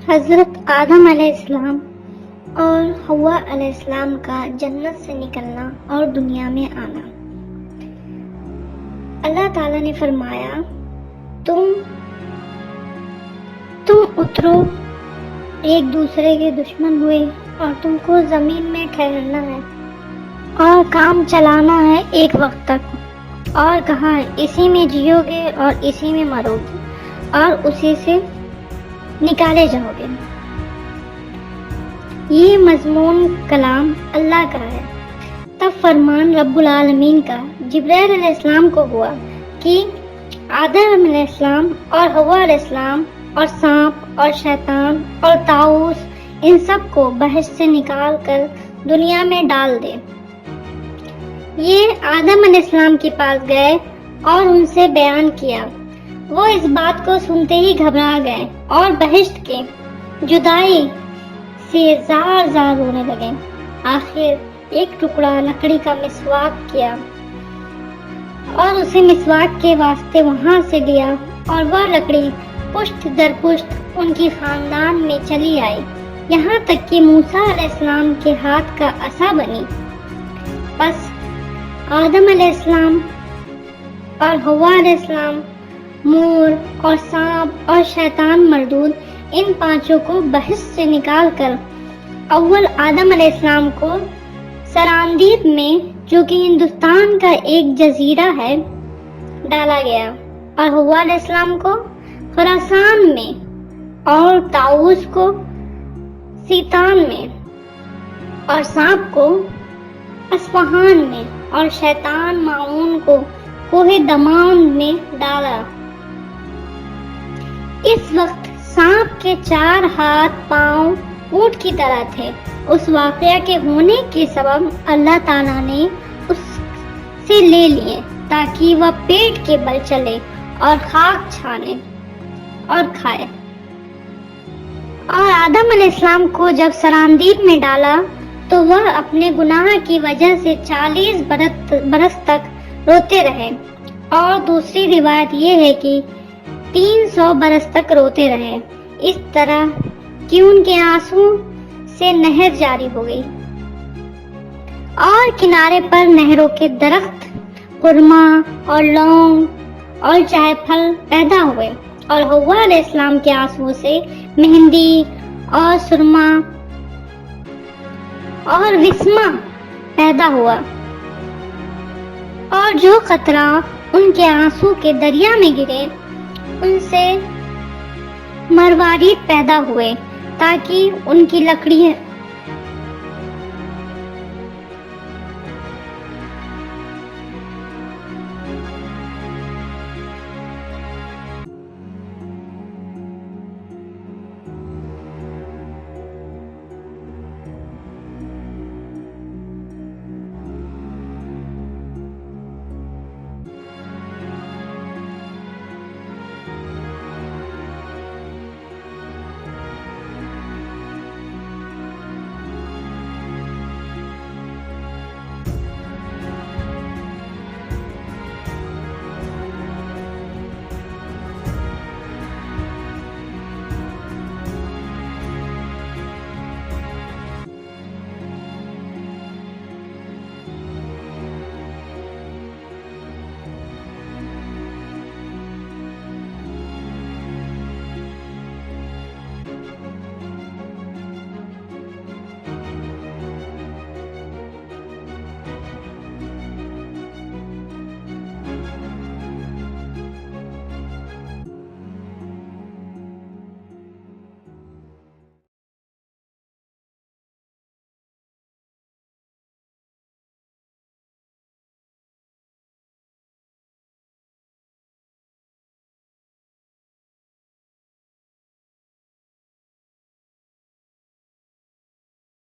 حضرت آدم علیہ السلام اور حوا علیہ السلام کا جنت سے نکلنا اور دنیا میں آنا۔ اللہ تعالیٰ نے فرمایا تم اترو، ایک دوسرے کے دشمن ہوئے اور تم کو زمین میں ٹھہرنا ہے اور کام چلانا ہے ایک وقت تک، اور کہا اسی میں جیو گے اور اسی میں مرو گے اور اسی سے نکالے جاؤ گے۔ یہ مضمون کلام اللہ کا ہے۔ تب فرمان رب العالمین کا جبرائیل علیہ السلام کو ہوا کہ آدم علیہ السلام اور حوا علیہ السلام اور سانپ اور شیطان اور طاؤس ان سب کو بہشت سے نکال کر دنیا میں ڈال دے۔ یہ آدم علیہ السلام کے پاس گئے اور ان سے بیان کیا۔ وہ اس بات کو سنتے ہی گھبرا گئے اور بہشت کے جدائی سے زار زار رونے لگے۔ آخر ایک ٹکڑا لکڑی کا مسواک کیا اور اسے مسواک کے واسطے وہاں سے لیا، اور وہ لکڑی پشت در پشت ان کی خاندان میں چلی آئی، یہاں تک کہ موسیٰ علیہ السلام کے ہاتھ کا عصا بنی۔ پس آدم علیہ السلام اور حوا علیہ السلام، مور اور سانپ اور شیطان مردود، ان پانچوں کو بہشت سے نکال کر اول آدم علیہ السلام کو سراندیپ میں، جو کہ ہندوستان کا ایک جزیرہ ہے، ڈالا گیا، اور حوا علیہ السلام کو خراسان میں، اور طاؤس کو سیتان میں، اور سانپ کو اصفہان میں، اور شیطان ماعون کو کوہ دمان میں ڈالا۔ اس وقت سانپ کے 4 ہاتھ پاؤں اونٹ کی طرح تھے۔ اس واقعہ کے ہونے کے سبب اللہ تعالیٰ نے اس سے لے لیے تاکہ وہ پیٹ کے بل چلے اور خاک چھانے اور کھائے۔ اور آدم علیہ السلام کو جب سراندیپ میں ڈالا تو وہ اپنے گناہ کی وجہ سے 40 برس تک روتے رہے، اور دوسری روایت یہ ہے کہ 300 برس تک روتے رہے، اس طرح کہ ان کے آنسو سے نہر جاری ہو گئی، اور کنارے پر نہروں کے درخت خرما اور لونگ اور جائے پھل پیدا ہوئے، اور حوا علیہ السلام کے آنسو سے مہندی اور سرما اور وسما پیدا ہوا، اور جو قطرہ ان کے آنسو کے دریا میں گرے ان سے مروارید پیدا ہوئے، تاکہ ان کی